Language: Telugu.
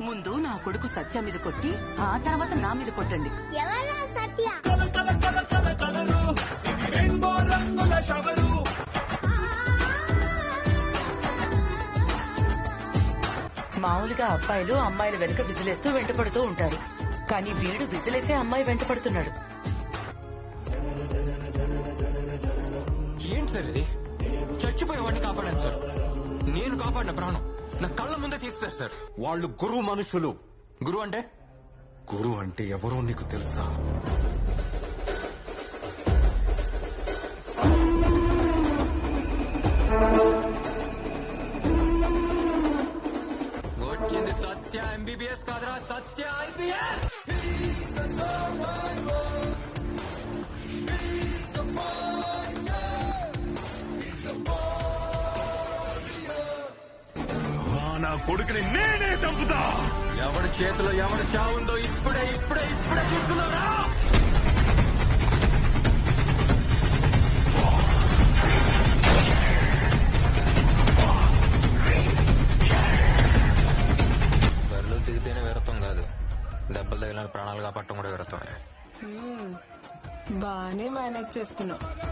ముందు నా కొడుకు సత్య మీద కొట్టి ఆ తర్వాత నా మీద కొట్టండి. ఎవరా సత్య? మామూలుగా అబ్బాయిలు అమ్మాయిల వెనుక విసిలేస్తూ వెంటపడుతూ ఉంటారు, కానీ వీడు విసిలేసే అమ్మాయి వెంటపడుతున్నాడు. ఏంటి సార్ ఇది? చచ్చిపోయే వాడిని కాపాడాను సార్. నేను కాపాడిన ప్రాణం నా కళ్ళ ముందే తీస్తారు సార్. వాళ్ళు గురు మనుషులు. గురువు అంటే? గురు అంటే ఎవరో నీకు తెలుసా? వచ్చింది సత్య ఎంబీబీఎస్ కాదురా, సత్య ఐపీఎస్. నా కొడుకుని నేనే చంపుతా. ఎవడి చేతిలో ఎవడి చావుందో ఇప్పుడే ఇప్పుడే ఇప్పుడే తీసుకున్నారా? బరిలో దిగితేనే వీరత్వం కాదు, దెబ్బలు తగిలిన ప్రాణాలు కాపాడటం కూడా వీరత్వమే. బానే మేనేజ్ చేసుకున్నావు.